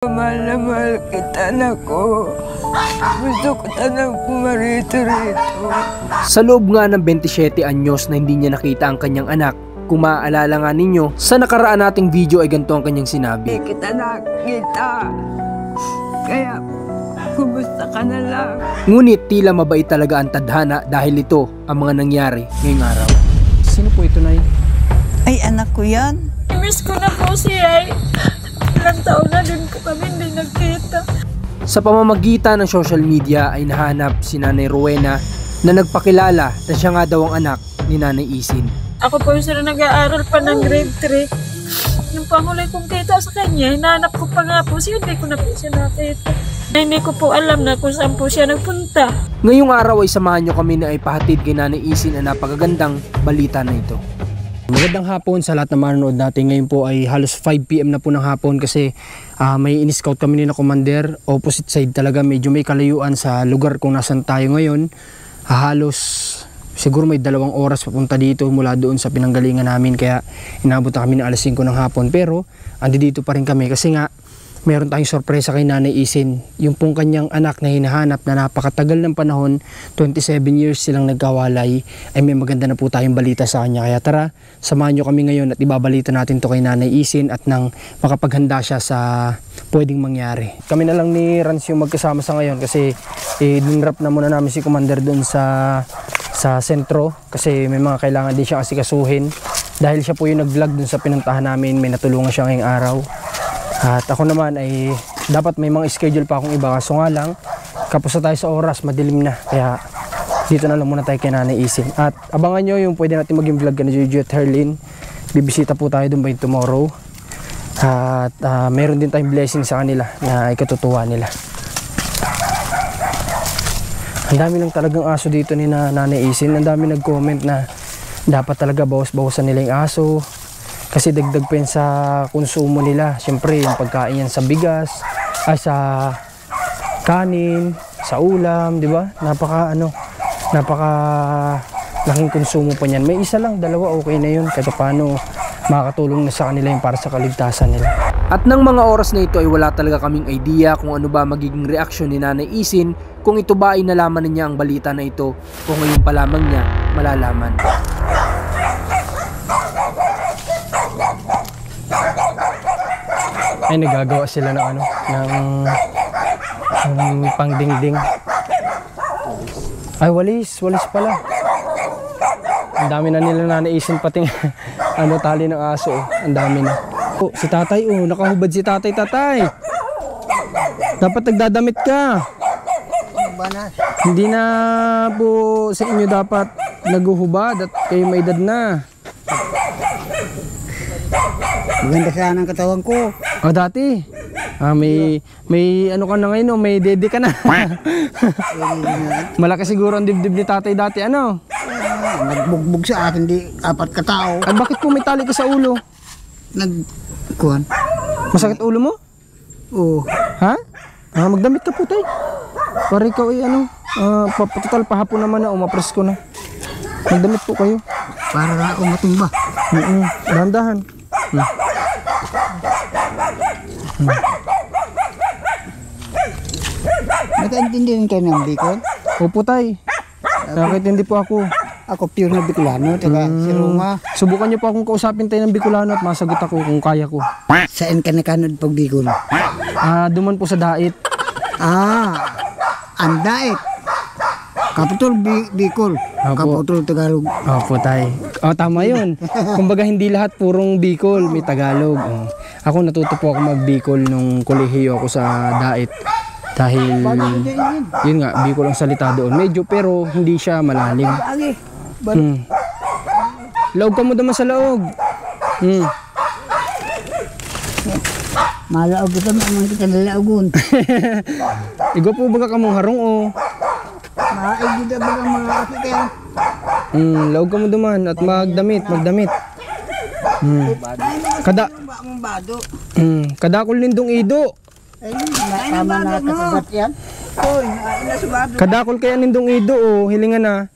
Mahal na mahal kita, nako. Gusto ko tanang pumarito rito. Sa loob nga ng 27 anyos na hindi niya nakita ang kanyang anak, kung maaalala nga ninyo, sa nakaraan nating video ay ganito ang kanyang sinabi. Hindi kita nakita. Kaya, kumusta ka na lang? Ngunit tila mabait talaga ang tadhana dahil ito ang mga nangyari ngayong araw. Sino po ito, Nay? Ay, anak ko yan. Miss ko na po siya. Ilang taon na din po kami hindi nagkita. Sa pamamagitan ng social media ay nahanap si Nanay Rowena na nagpakilala na siya nga daw ang anak ni Nanay Isin. Ako po sila nag-aaral pa ng grade 3. Yung panghuli kong kita sa kanya, hinahanap ko pa nga po siya, hindi ko na po siya nakita. Hindi ko po alam na kung saan po siya nagpunta. Ngayong araw ay samahan nyo kami na ipahatid kay Nanay Isin ang napakagandang balita na ito. Magandang hapon sa lahat na manonood natin. Ngayon po ay halos 5 PM na po ng hapon kasi may in-scout kami ni na commander. Opposite side talaga, medyo may kalayuan sa lugar kung nasan tayo ngayon. Halos siguro may 2 oras papunta dito mula doon sa pinanggalingan namin. Kaya inabot na kami ng alas 5 ng hapon. Pero andi dito pa rin kami kasi nga meron tayong sorpresa kay Nanay Isin. Yung pong kanyang anak na hinahanap na napakatagal ng panahon, 27 years silang nagkawalay, ay may maganda na po tayong balita sa kanya. Kaya tara, samahan nyo kami ngayon at ibabalita natin to kay Nanay Isin at nang makapaghanda siya sa pwedeng mangyari. Kami na lang ni Rans yung magkasama sa ngayon kasi dinrap na muna namin si Commander doon sa sentro kasi may mga kailangan din siya asikasuhin. Dahil siya po yung nag-vlog doon sa pinuntahan namin, may natulungan siya ngayong araw. At ako naman ay dapat may mga schedule pa akong iba, kaso nga lang kapos na tayo sa oras, madilim na, kaya dito na lang muna tayo kay Nanay Isin. At abangan nyo yung pwede natin maging vlog ka na Jojo at Herlin. Bibisita po tayo doon by tomorrow at meron din tayong blessing sa kanila na ikatutuwa nila. Ang dami lang talagang aso dito ni Nanay Isin. Ang dami nag-comment na dapat talaga bawas-bawasan nila yung aso kasi dagdag pa yan sa konsumo nila. Siyempre yung pagkain yan sa bigas, sa kanin, sa ulam, di ba? Napaka laking konsumo pa niyan. May isa lang, 2, okay na yun. Kahit paano makakatulong na sa kanila yung para sa kaligtasan nila. At ng mga oras na ito ay wala talaga kaming idea kung ano ba magiging reaksyon ni Nanay Isin, kung ito ba ay nalaman na niya ang balita na ito o ngayon pa lamang niya malalaman. Ay, nagagawa sila ng ng pangdingding. Ay, walis pala. Ang dami na nila na naisin pating tali ng aso. Ang dami na. Oh, si tatay, nakahubad si tatay. Dapat nagdadamit ka. Hindi na po sa inyo dapat naguhubad at kayo may edad na. Maganda sana ang katawan ko. Dati. May ano ka na ngayon, may dede ka na. Malaki siguro ang dibdib ni tatay dati, ano? Nagbugbog sa akin, di 4 katao. Ay, bakit po may tali ka sa ulo? Nagkuhan. Masakit ulo mo? Oo. Ha? Magdamit ka po, tay. Para ikaw ay total pahapon naman na, mapresko na. Magdamit po kayo. Para na ako matumba. Dahan-dahan. Nakaintindi rin kayo ng Bicol? Opo, tay. Nakakaintindi po ako. Ako pure na Bicolano, taga si Roma. Subukan niyo po akong kausapin tayo ng Bicolano at masagot ako kung kaya ko. Saan ka nakanod pag Bicol? Duman po sa Dait. Ang Dait. Kaputol Bicol. Kaputol Tagalog. Opo, tay. Tama yun. Kumbaga hindi lahat purong Bicol, may Tagalog. Ako natuto po ako mag-Bicol nung kolehiyo ako sa Dait. Dahil yun nga, Bicol ang salita doon. Medyo pero hindi siya malalim. Laog ka mo naman sa laog. Malaog kita naman kita nalaogun. Igo po baga ka mong harong o. Maigid na ba ang mga kakita? Laog ka mo duman at magdamit. Kadakol lindong ido. Ay, tama na kasabat yan. Kadakol kaya nindong ido hilingan na.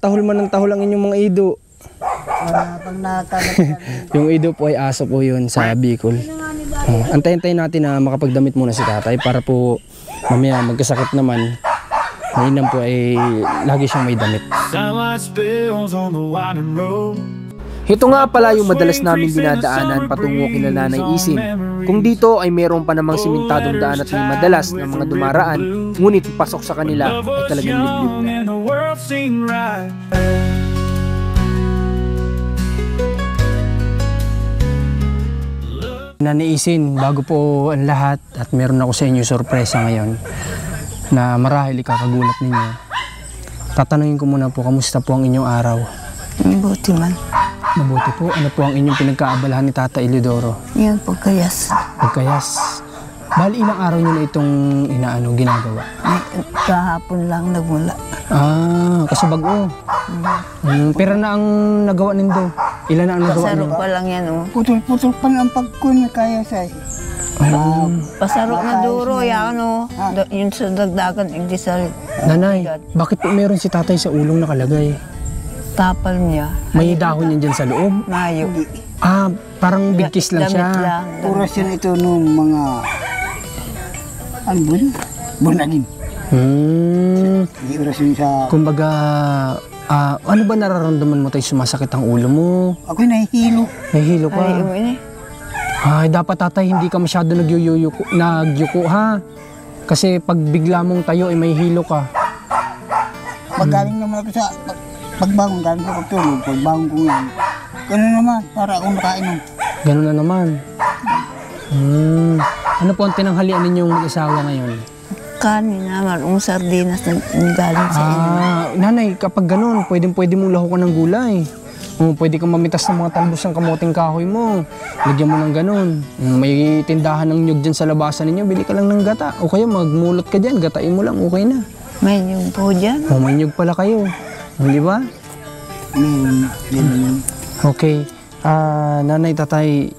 Tahol man ng tahol ang inyong mga ido. Pag nakakagat Yung ido po ay aso po yun sa Bicol. Antayin natin na makapagdamit muna si tatay para po mamaya magkasakit naman. Ngayon po ay lagi siyang may damit. Ito nga pala yung madalas namin dinadaanan patungo kina Nanay Isin. Kung dito ay mayroon pa namang simentadong daan at may madalas na mga dumaraan, ngunit pasok sa kanila ay talagang liblib na. Nanay Isin, bago po ang lahat at meron ako sa inyo sorpresa ngayon na marahil ikakagulat ninyo. Tatanungin ko muna po, kamusta po ang inyong araw? Buti man. Mabuti po. Ano po ang inyong pinagkaabalahan ni Tata Ilidoro? Yan, pagkayas. Pagkayas. Bali, ilang araw nyo na itong ginagawa? Ay, kahapon lang nagmula. Kasi bago. Pera na ang nagawa nindo. Ilan na ang nagawa Pasaro nindo? pa lang yan, oh. Putol-putol pa lang pagkun kaya say. Pasaro na duro, yan, oh. Yun sa dagdagan, hindi sa Nanay, bakit po meron si tatay sa ulong nakalagay? tapal niya. May dahon yan dyan sa loob? Mayo. Parang bigkis lang siya. Damit lang. Oras yan ito nung mga ano ba yun? Bunagin. Hindi oras yun sa... Kumbaga, ano ba nararamdaman mo tayo sumasakit ang ulo mo? Ako'y nahihilo. Nahihilo ka? Ay, ini. Ay, dapat tatay hindi ka masyado nagyuko ha? Kasi pag bigla mong tayo ay may hilo ka. Paggaling naman ako sa... Pagbangon, galing ko pagtulog. Pagbangon ko yan. Ganun naman, para akong nakainom. Ganun na naman. Ano po ang tinanghalian ninyong mag-asawa ngayon? Kanin naman, sardinas na galing sa inyo. Nanay, kapag ganun, pwede mong lahukan ng gulay. Pwede kang mamitas ng mga talbos ng kamoting kahoy mo. Lagyan mo ng ganun. May tindahan ng nyug dyan sa labasan ninyo, bili ka lang ng gata. O kaya magmulot ka dyan, gatain mo lang, okay na. May nyug po dyan. May nyug pala kayo. Di ba? Okay. Nanay, tatay,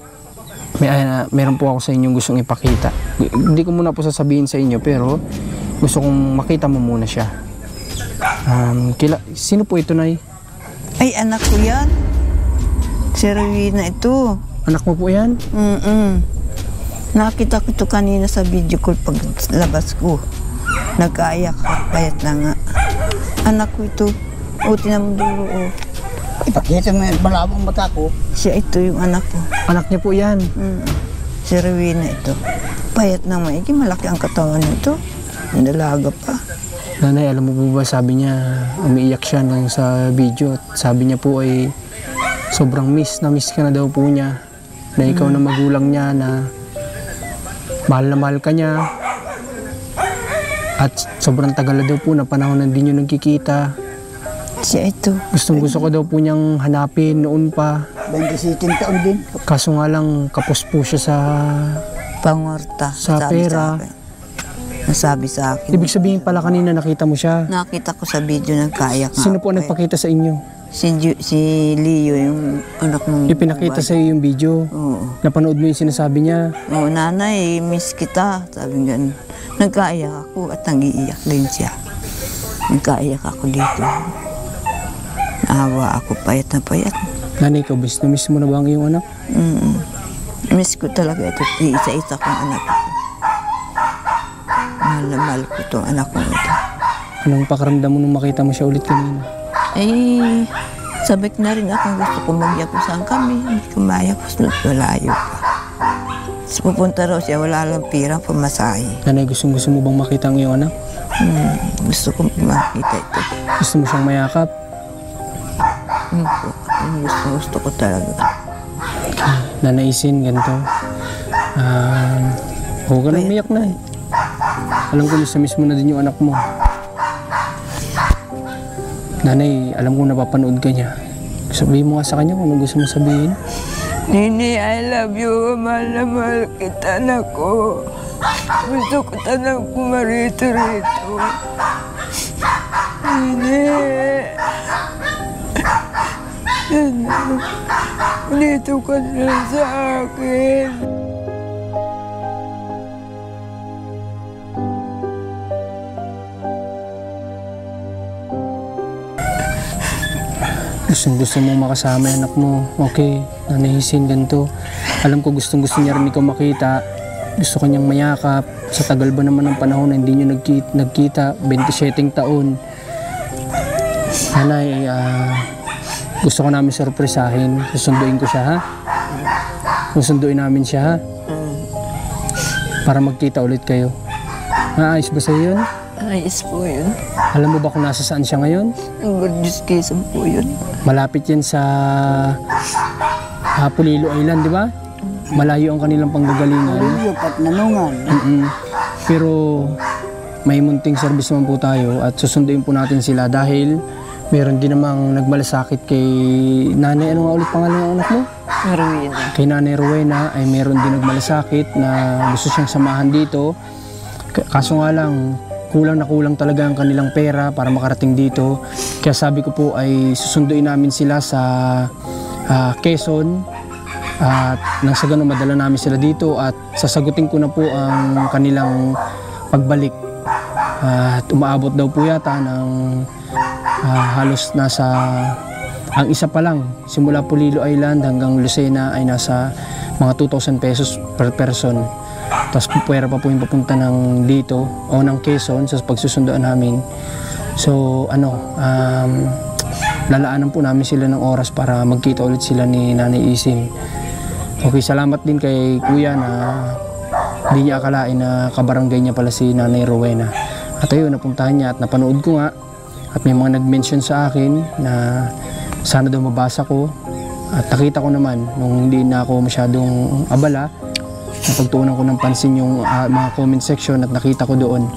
meron po ako sa inyong gustong ipakita. Hindi ko muna po sasabihin sa inyo, pero gusto kong makita mo muna siya. Sino po ito, Nay? Ay, anak ko yan. Si Rowena ito. Anak mo po yan? Nakita ko ito kanina sa video call pag labas ko. Nag-aayak at payat na nga. Anak ko ito. O, tinamduro, o. Ipakita mo yung balabang mata ko. Siya ito yung anak ko. Anak niya po yan? Si Rowena ito. Payat na maigi. Malaki ang katawan nito. Nalaga pa. Nanay, alam mo po ba, sabi niya, umiiyak siya nang sa video. Sabi niya po ay sobrang miss ka na daw po niya. Na ikaw na magulang niya, na mahal ka niya. At sobrang tagal na daw po na panahon na hindi niyo nagkikita. Siya ito. Gusto ko daw po niyang hanapin noon pa. 27 taon din. Kaso nga lang, kapos po siya sa Pangorta. Sa sabi pera. Sa akin. Nasabi sa akin. Ibig sabihin pala kanina nakita mo siya. Nakita ko sa video nagkaayak nga. Sino po ang nagpakita sa inyo? Si Leo, yung anak ng... Ipinakita sa iyo yung video. Oo. Napanood mo yung sinasabi niya. Oo, nanay, miss kita. Sabi nga, nagkaiyak ako at nag-iiyak din siya. Nagkaiyak ako dito. Naawa ako, payat na payat. Nanay, ikaw, miss mo na ba ang iyong anak? Miss ko talaga ito. Isa-isa kong anak ko. Mahal na mahal ko itong anak ko ito. Anong pakiramdam mo nung makita mo siya ulit kanina? Eh, sabik na rin ako. Gusto ko magyapusan kami. Hindi ko mayapos na malayo pa. So, pupunta raw siya, wala lang pirang pamasahe. Nanay, gusto mo bang makita ang iyong anak? Gusto ko makita ito. Gusto mo siyang mayakap? Gusto ko talaga. Nanaisin, ganito. Huwag ka nang umiyak na eh. Alam ko miss mo na din yung anak mo. Nanay, alam ko napapanood ka niya. Sabihin mo nga sa kanya kung anong gusto mo sabihin. Nini, I love you. Mahal na mahal kita, anak ko. Gusto ko tanang pumarito-rito. Nini. Dito ka na sa akin. Gusto mo makasama yung anak mo. Okay. Nanay Isin, ganito. Alam ko gustong gusto niya rin ikaw makita. Gusto kanyang mayakap. Sa tagal ba naman ng panahon na hindi nyo nagkita, 27 taon. Nanay, gusto ko namin sorpresahin. Susunduin ko siya, ha? Susunduin namin siya, ha? Para magkita ulit kayo. Ayos ba sa'yo yun? Ayos po yun. Alam mo ba kung nasa saan siya ngayon? Ang Gorgeous Quezon po yun. Malapit yan sa Pulilo Island, di ba? Malayo ang kanilang panggagalingan. Iyo, pat nanungan. Pero may munting service naman po tayo at susunduin po natin sila dahil meron din namang nagmalasakit kay Nanay. Ano nga ulit pangalan ng anak mo? Rowena. Kay Nanay Rowena ay meron din nagmalasakit na gusto siyang samahan dito. Kaso nga lang, kulang na kulang talaga ang kanilang pera para makarating dito. Kaya sabi ko po ay susunduin namin sila sa Quezon at nang sa ganun madala namin sila dito at sasagutin ko na po ang kanilang pagbalik. At umaabot daw po yata ng halos nasa ang isa pa lang simula Pulilo Island hanggang Lucena ay nasa mga 2,000 pesos per person. Tapos pwera pa po yung papunta ng dito o ng Quezon sa pagsusunduan namin. So lalaanan po namin sila ng oras para magkita ulit sila ni Nanay Isin. Okay, salamat din kay Kuya na hindi niya akalain na kabarangay niya pala si Nanay Rowena. At ayun, napuntahan niya at napanood ko nga at may mga nag-mention sa akin na sana daw mabasa ko at nakita ko naman nung hindi na ako masyadong abala. Napagtuunan ko ng pansin yung mga comment section at nakita ko doon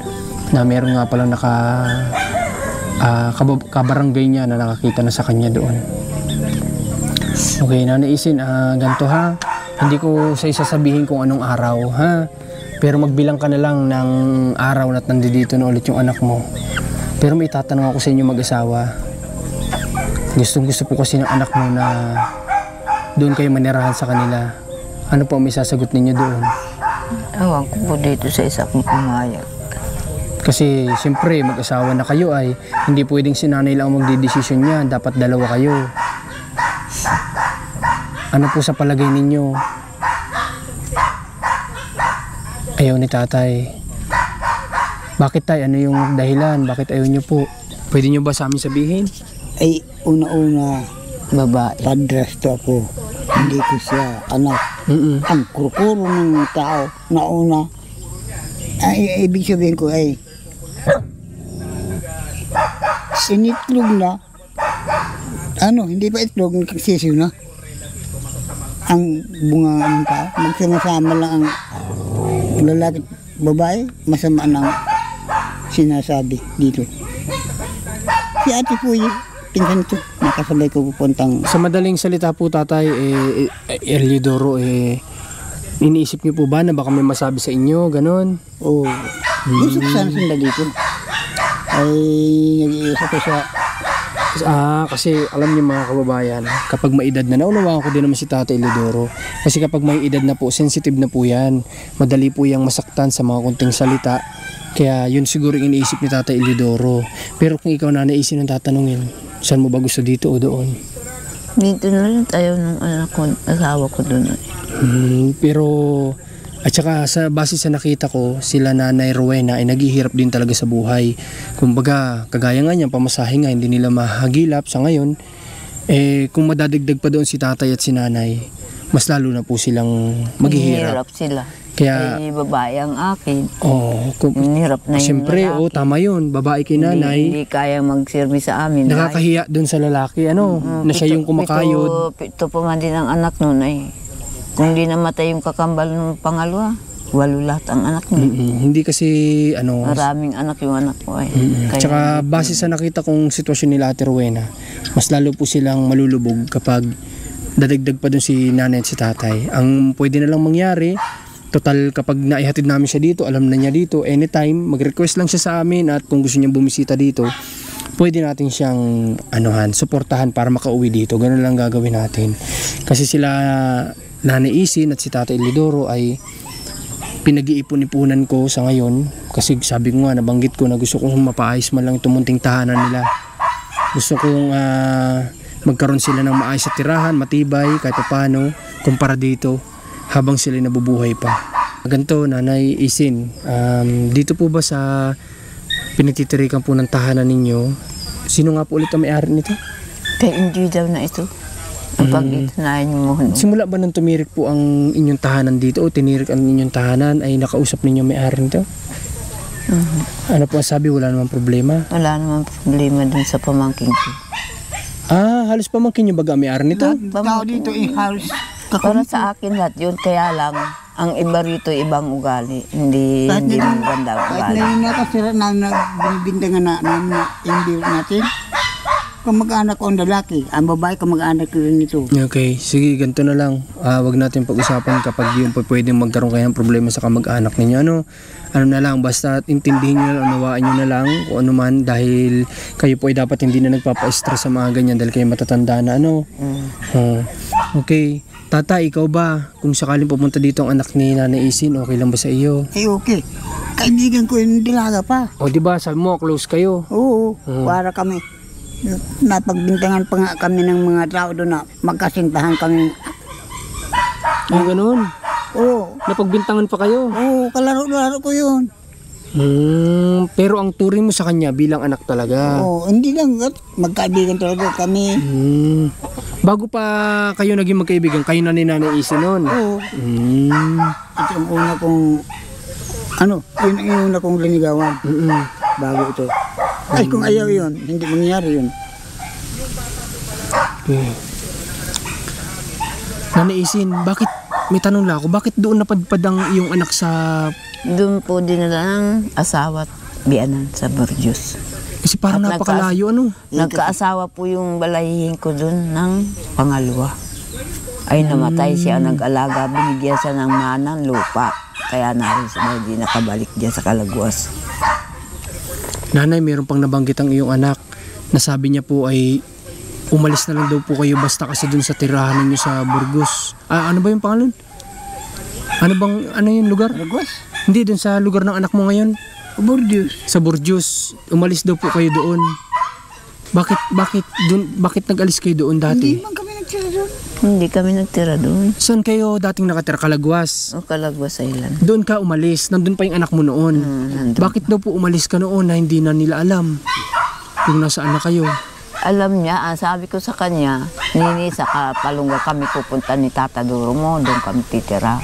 na meron nga palang kabarangay niya na nakakita na sa kanya doon. Okay, Nanay Isin, ganito ha. Hindi ko sa isasabihin kung anong araw, ha? Pero magbilang ka na lang ng araw na nandito na ulit yung anak mo. Pero may tatanong ako sa inyo mag-asawa. Gustong gusto po kasi ng anak mo na doon kayo manirahan sa kanila. Ano po may sasagot ninyo doon? Ewan ko po dito sa isa kong pumayag. Kasi siyempre mag-asawa na kayo ay hindi pwedeng si nanay lang magdidesisyon niya. Dapat dalawa kayo. Ano po sa palagay ninyo? Ayaw ni tatay. Bakit tay? Ano yung dahilan? Bakit ayaw niyo po? Pwede niyo ba sa amin sabihin? Ay, una-una, Babae. padrasto ako. Hindi ko siya anak. Ang kurkuro ng tao na una, ay, ibig sabihin ko ay sinitlog na, hindi pa itlog, nagsisiw na. Ang bunga ng tao, magsama-sama lang ang lalaki at babae, masama ng sinasabi dito. Si ate po yung pinsan ito, nakasabay ko pupuntang. Sa madaling salita po tatay, Eliodoro, iniisip niyo po ba na baka may masabi sa inyo, ganon? Oo. Gusto ko sana sila dito. Ay, nag-iisa ko sa. Kasi alam niyo mga kababayan, kapag may edad na, naunawaan ko din naman si Tatay Eliodoro. Kasi kapag may edad na po, sensitive na po yan. Madali po yung masaktan sa mga kunting salita. Kaya yun siguro yung iniisip ni Tatay Eliodoro. Pero kung ikaw Nanay Isin ang tatanungin, saan mo ba gusto, dito o doon? Dito na rin tayo ng anak ko, asawa ko doon. Pero at saka base sa nakita ko, sila Nanay Rowena ay naghihirap din talaga sa buhay. Kumbaga, kagaya nga niyan, pamasahe nga, hindi nila mahagilap sa ngayon. Kung madadagdag pa doon si tatay at si nanay, mas lalo na po silang maghihirap. Sila. Kaya, ay babae ang akin. Hirap na yung siyempre, lalaki. Tama yun, babae kay nanay. Hindi kaya mag-service sa amin. Nakakahiya doon sa lalaki, na siya yung kumakayod. Pito pa man din ang anak nun ay. Kung di namatay yung kakambal ng pangalawa, 8 lahat ang anak niya. Hindi kasi maraming anak yung anak ko ay. Tsaka base sa nakita kong sitwasyon nila Ate Rowena, mas lalo po silang malulubog kapag dadagdag pa doon si nanay at si tatay. Ang pwede na lang mangyari, total kapag naihatid namin siya dito, alam na niya dito, anytime, mag-request lang siya sa amin at kung gusto niyang bumisita dito, pwede natin siyang suportahan para makauwi dito. Ganun lang gagawin natin. Kasi sila Nanay Isin at si Tatay Eliodoro ay pinag-iipon-ipunan ko sa ngayon kasi sabi ko nga, nabanggit ko na gusto kong mapaayos man lang itong munting tahanan nila. Gusto kong magkaroon sila ng maayos sa tirahan, matibay, kahit paano, kumpara dito, habang sila nabubuhay pa. Ganito, Nanay Isin, dito po ba sa pinagtitirikan po ng tahanan ninyo, sino nga po ulit ang may-ari nito? Kay enjoy daw na ito. Ang pag-itinayan mo. Simula ba nang tumirik po ang inyong tahanan dito o tinirik ang inyong tahanan ay nakausap ninyo may-ari nito? Ano po ang sabi? Wala namang problema? Wala namang problema dun sa pamangking ko. Halos pamangkin nyo baga may-ari nito? Tao dito halos Para sa akin lahat yun, kaya lang, ang iba rito ibang ugali. Hindi maganda ang kahit ugali. na yung nakasira na binibintangan na hindi natin. Kamag-anak ko ang lalaki, ang babae kamag-anak ko rin ito. Okay, sige, ganito na lang. Wag natin pag-usapan kapag yung pwedeng magkaroon kayo ng problema sa kamag-anak ninyo. Ano na lang, basta intindihin nyo na lang, unawaan nyo na lang kung ano man, dahil kayo po ay dapat hindi na nagpapa-stress sa mga ganyan dahil kayo matatanda na, Okay, Tata, ikaw ba, kung sakaling pumunta dito ang anak ni Nanay Isin, okay lang ba sa iyo? Okay. Kaibigan ko yung dilaga pa. O diba, sabi mo, close kayo. Oo, para kami. Napagbintangan pa nga kami ng mga tao doon na magkasintahan kami. Yung ganun, Oo, napagbintangan pa kayo. kalaro-laro ko yun. Pero ang turing mo sa kanya bilang anak talaga. Hindi lang, magkaibigan talaga kami. Bago pa kayo naging magkaibigan, kayo na ni Nanay Isin noon. Oo, ito ang una kong, yun ang una kong linigawan. Bago ito. Ay, kung ayaw yun, hindi mangyari yun. Okay. Nanay Isin, bakit, may tanong lang ako, bakit doon napadpad ang iyong anak sa... Doon po dinala ng asawa at biyanan sa Burgos. Kasi parang At napakalayo, Nagkaasawa po yung balahihin ko doon ng pangalawa. Ay namatay siya, nag-alaga, binigyan siya ng manang lupa. Kaya narin siya, hindi nakabalik diyan sa Calaguas. Nanay, meron pang nabanggit ang iyong anak na sabi niya po ay umalis na lang daw po kayo basta kasi dun sa tirahan ninyo sa Burgos. Ano ba yung pangalan? Ano yung lugar? Burgos? Hindi, dun sa lugar ng anak mo ngayon. Burgos. Sa Burgos. Umalis daw po kayo doon. Bakit nag-alis kayo doon dati? Hindi man kami nagtira doon. Hindi kami nagtira doon. Saan kayo dating nakatira? Calaguas? O Calaguas Island. Doon ka umalis. Nandun pa yung anak mo noon. Nandun. Bakit daw po umalis ka noon na hindi na nila alam kung nasaan na kayo? Alam niya, sabi ko sa kanya, Nini, sa Kapalungga kami pupunta ni Tata Duro mo, doon kami titira.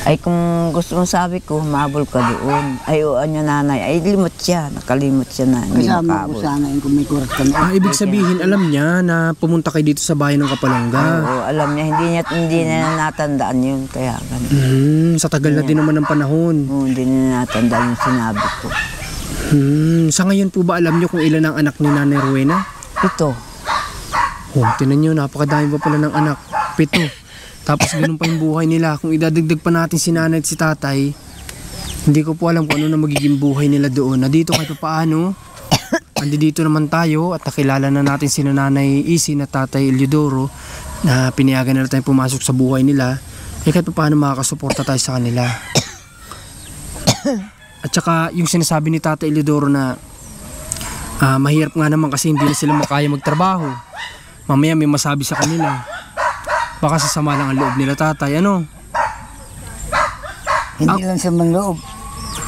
Ay kung gusto mo sabi ko, mabol ka doon. Ay o, niya nanay, ay limot siya, nakalimot siya na hindi Kasama ko makabol. sana yung kung may kurat kami. Ibig sabihin, alam niya na pumunta kayo dito sa bayan ng Kapalungga. Oo, alam niya, hindi niya natandaan yun, kaya ganun. Sa tagal na din naman ng panahon. Oo, hindi niya natandaan yung sinabi ko. Sa ngayon po ba alam niyo kung ilan ang anak ni Nanay Rowena? Ito, Tinan niyo, napakadami pa pala ng anak. 7. Tapos ganun pa yung buhay nila. Kung idadagdag pa natin si nanay at si tatay, hindi ko po alam kung ano na magiging buhay nila doon. Na dito kahit paano, dito naman tayo at nakilala na natin si Nanay Isin at Tatay Eliodoro na pinayagan na tayo pumasok sa buhay nila. Kahit paano makakasuporta tayo sa kanila. At saka yung sinasabi ni Tatay Eliodoro na mahirap nga naman kasi hindi na sila makaya magtrabaho. Mamaya may masabi sa kanila. Baka sasama lang ang loob nila, tatay, Hindi lang sa manloob.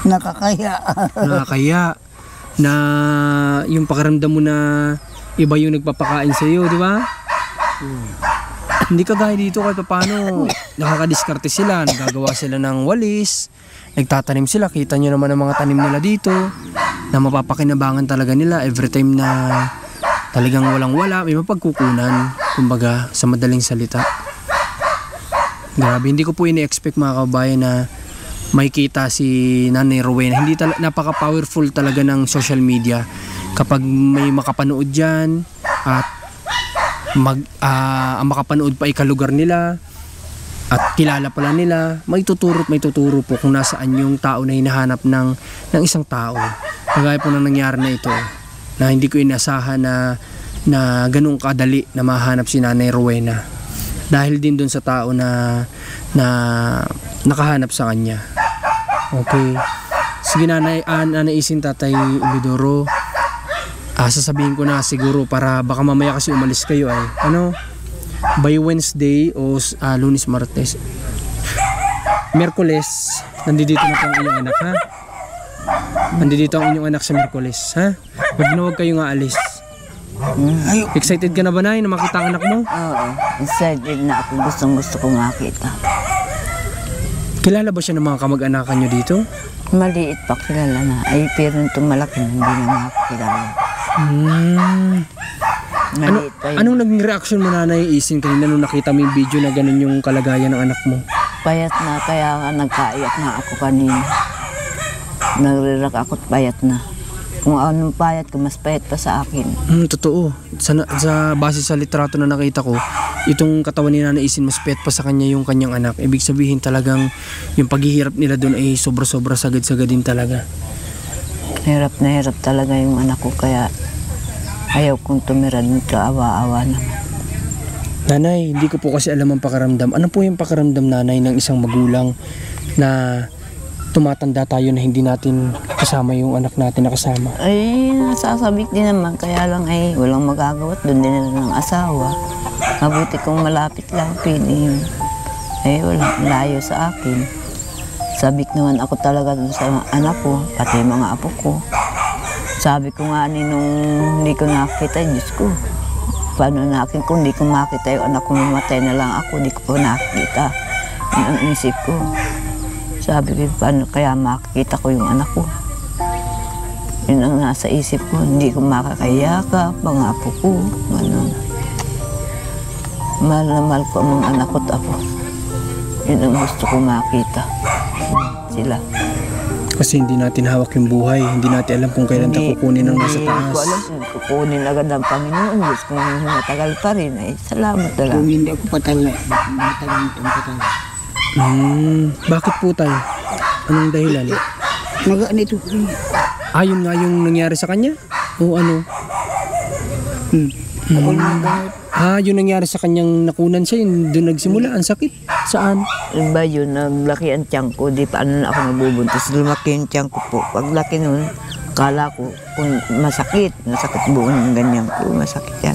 Nakakaya. Nakakaya na yung pakiramdam mo na iba yung nagpapakain sa iyo, di ba? Hindi kagaya dito kahit paano nakakadiskarte sila, nagagawa sila ng walis, nagtatanim sila, kita nyo naman ang mga tanim nila dito na mapapakinabangan talaga nila every time na talagang walang-wala, may mapagkukunan, kumbaga, sa madaling salita. Grabe, hindi ko po ini-expect mga kabayan na makikita si Nanay Rowena. Hindi napaka-powerful talaga ng social media. Kapag may makapanood dyan at ang makapanood pa ikalugar nila at kilala pala nila, may tuturo po kung nasaan yung tao na hinahanap ng isang tao. Kagaya po na nangyari na ito, na hindi ko inasahan na ganung kadali na mahanap si Nanay Rowena dahil din doon sa tao na nakahanap sa kanya. Okay, sige Nanay Isin, Tatay Eliodoro, sasabihin ko na siguro para baka mamaya kasi umalis kayo ay by Wednesday o Lunes, Martes, Miyerkules, nandito na po ang inyong anak, ha? Nandito ang inyong anak sa Miyerkules, ha? Huwag kayong aalis. Excited ka na ba, Nay, na makita ang anak mo? Oo, excited na ako. Gusto ko makita. Kilala ba siya ng mga kamag-anakan nyo dito? Maliit pa kilala na. Ay, pero itong malaki hindi na makakilala. Maliit pa yun. Anong naging reaction mo, Nanay Isin, kanina nung nakita mo yung video na ganun yung kalagayan ng anak mo? Payat na, kaya nga nagkaiyak na ako kanina. Nagrirak ako't payat na. Kung anong payat ko, mas payat pa sa akin. Totoo. Sa base sa litrato na nakita ko, itong katawan ni Nanay Isin mas payat pa sa kanya yung kanyang anak. Ibig sabihin talagang yung paghihirap nila doon ay sobra-sobra sagad-sagad din talaga. Hirap na hirap talaga yung anak ko, kaya ayaw kong tumira dito, awa-awa naman. Nanay, hindi ko po kasi alam ang pakaramdam. Ano po yung pakaramdam, Nanay, ng isang magulang na tumatanda tayo na hindi natin kasama yung anak natin na kasama? Ay, nasasabik din naman, kaya lang ay walang magagawa. Doon din nila ng asawa. Mabuti kung malapit lang, pwede yun. Ay, wala, layo sa akin. Sabik naman ako talaga sa anak ko, pati mga apo ko. Sabi ko nga nung hindi ko nakita, Diyos ko, paano na akin kung hindi ko makita yung anak ko, mamatay na lang ako, hindi ko pa nakita. Yun ang isip ko. Sabi ko, paano kaya makikita ko yung anak ko? Yun ang nasa isip ko, hindi ko makakayakap, mga apo ko, gano'n. Mahal na mahal ko ang mga anak ko't apo. Yun ang gusto ko makita. Sila. Kasi hindi natin hawak yung buhay, hindi natin alam kung kailan tayo kukunin ng nasa Hindi ko taas. alam kung kukunin agad ang Panginoon. Diyos kung matagal pa rin, ay salamat na lang. Kung hindi ako matagal itong patay. Bakit po tayo? Anong dahilan? Nag-anito. Yun nga yung nangyari sa kanya? O ano? Ako nang gamot. Yung nangyari sa kanyang nakunan siya, yun doon nagsimula, ang sakit. Saan? Iba yun, naglaki ang tiyan ko, di paano na ako nabubuntis. Lumaki yung tiyan ko po. Paglaki nun, kala ko kung masakit buong ng ganyan ko, masakit yan.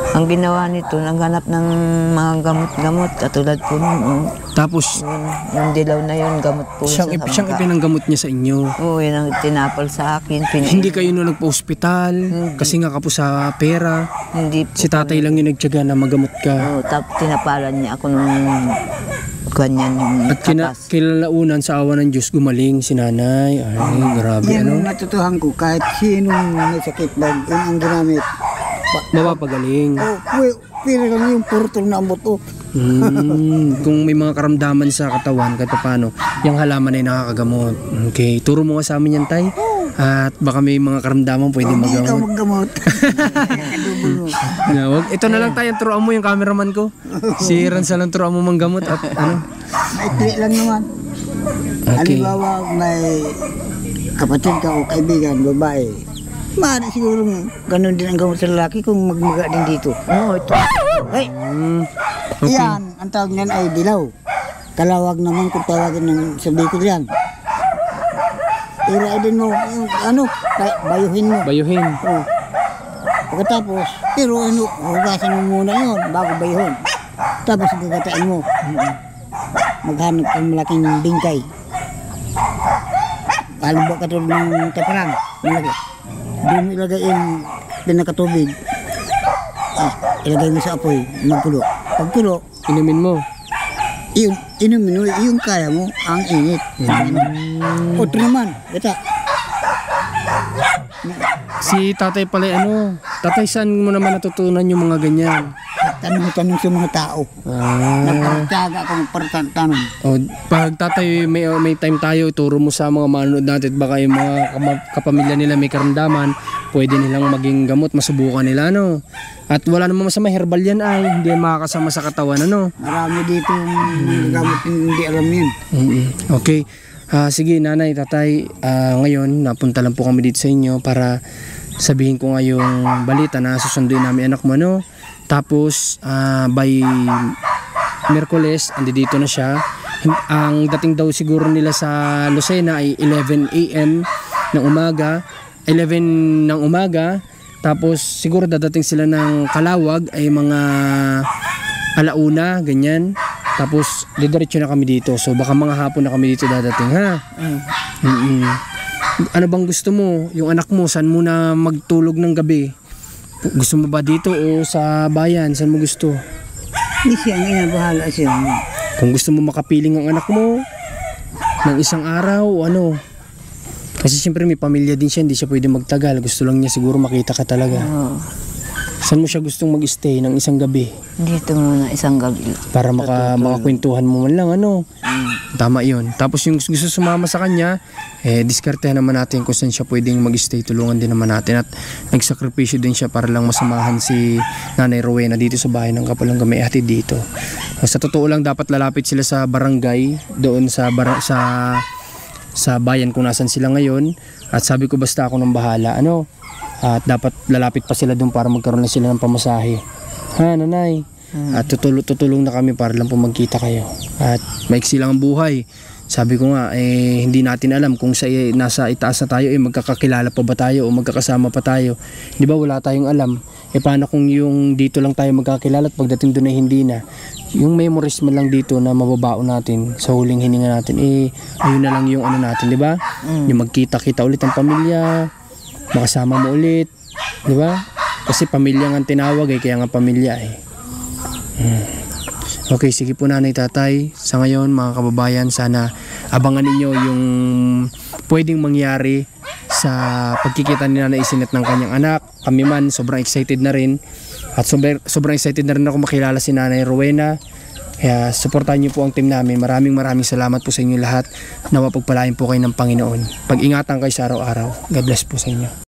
Ang ginawa nito, naghanap ng mga gamot-gamot, katulad po nun. Tapos, Yung dilaw na yun, gamot po siyang ipinanggamot niya sa inyo. Oo, yun ang tinapal sa akin. Hindi kayo nung nagpa-ospital kasi nga kapo sa pera. Hindi po. Si tatay lang yung nagtiyaga na magamot ka. Oo, tapos tinapalan niya ako nung kanyan yung At kilalaunan sa awa ng Diyos, gumaling si nanay. Ay, grabe Yan ano. ang natutuhan ko, kahit sinong may sakit lang, yun ang ginamit. Mapapagaling. Pero lang yung purtol na ambot. Kung may mga karamdaman sa katawan, kahit paano, yung halaman ay nakakagamot. Okay, turo mo nga sa amin yan, tay. At baka may mga karamdaman pwede Hindi ka magamot. maggamot. Ito na lang tayo, turuan mo yung cameraman ko. Si Ransal lang turuan mo manggamot at ano. Maikli lang naman. Okay. Halimbawa, may kapatid ka o kaibigan, babae. Maaari siguro ganun din ang gamot sa lalaki kung magmaga din dito. Oo, ito. Ay, Okay. yan, ang tawag niyan ay dilaw. Kalawag naman kung tawagin ng sa Bicol yan. Iraidin mo, yung ano, bayuhin mo. Bayuhin. Oh. Pagkatapos, pero ano, hugasan mo muna yun bago bayuhin. Tapos gagatain mo. Maghanap ng malaking bingkay. Halimbawa katulad ng teparang, malaki. Doon mo ilagay yung pinakatubig. Ilagay mo sa apoy, magpulo. Pagpulo, Inumin mo. inumin mo, yung kaya mo, ang init. Otro naman, bata. Si tatay pala ano, tatay saan mo naman natutunan yung mga ganyan? Tanong sa mga tao. Nagpagtaga akong partanong. Pag tatay may time tayo, ituro mo sa mga manonood natin, baka yung mga kapamilya nila may karamdaman, pwede nilang maging gamot, masubukan nila, no? At wala namang masama, herbal yan ay, hindi makakasama sa katawan, ano? Marami dito gamit hindi alam yun. Okay. Sige, nanay, tatay, ngayon napunta lang po kami dito sa inyo para sabihin ko nga yung balita na susunduin namin anak mo, no? Tapos by Miyerkules, dito na siya. Ang dating daw siguro nila sa Lucena ay 11 AM ng umaga. 11 ng umaga. Tapos siguro dadating sila ng Kalawag ay mga alauna, ganyan. Tapos didiretso na kami dito. So baka mga hapon na kami dito dadating, ha? Ano bang gusto mo? Yung anak mo, saan mo na magtulog ng gabi? Gusto mo ba dito o sa bayan? Saan mo gusto? Hindi siya ang inabahala siya. Kung gusto mo makapiling ang anak mo ng isang araw o ano. Kasi siyempre may pamilya din siya, hindi siya pwede magtagal. Gusto lang niya siguro makita ka talaga. Oo. Saan mo siya gustong mag-stay ng isang gabi? Dito muna isang gabi. Para makakwentuhan mo man lang, ano? Tama yun. Tapos yung gusto sumama sa kanya, diskartehan naman natin kung saan siya pwedeng mag-stay. Tulungan din naman natin. At nagsakripisyo din siya para lang masamahan si Nanay Rowena dito sa bahay ng Kapalungga. May hatid dito. Sa totoo lang, dapat lalapit sila sa barangay, doon sa bayan kung nasan sila ngayon. At sabi ko basta ako nang bahala. Ano? At dapat lalapit pa sila doon para magkaroon na sila ng pamasahe. Ha, nanay? At tutulong na kami para lang po magkita kayo. At maiksi lang ang buhay. Sabi ko nga, hindi natin alam kung nasa itaas na tayo, magkakakilala pa ba tayo o magkakasama pa tayo. Di ba wala tayong alam. Paano kung yung dito lang tayo magkakilala at pagdating doon ay hindi na. Yung memories man lang dito na mababao natin sa huling hininga natin, ayun na lang yung ano natin, di ba? Yung magkita-kita ulit ang pamilya, makasama mo ulit, di ba? Kasi pamilya nga tinawag kaya nga pamilya Okay, sige po nanay, tatay. Sa ngayon mga kababayan, sana abangan ninyo yung pwedeng mangyari sa pagkikita ni Nanay Isin at ng kanyang anak. Kami man, sobrang excited na rin. At sobrang excited na rin ako makilala si Nanay Rowena. Kaya supportahan niyo po ang team namin. Maraming salamat po sa inyo lahat. Nawa pagpalain po kayo ng Panginoon. Pag-ingatan kayo sa araw-araw. God bless po sa inyo.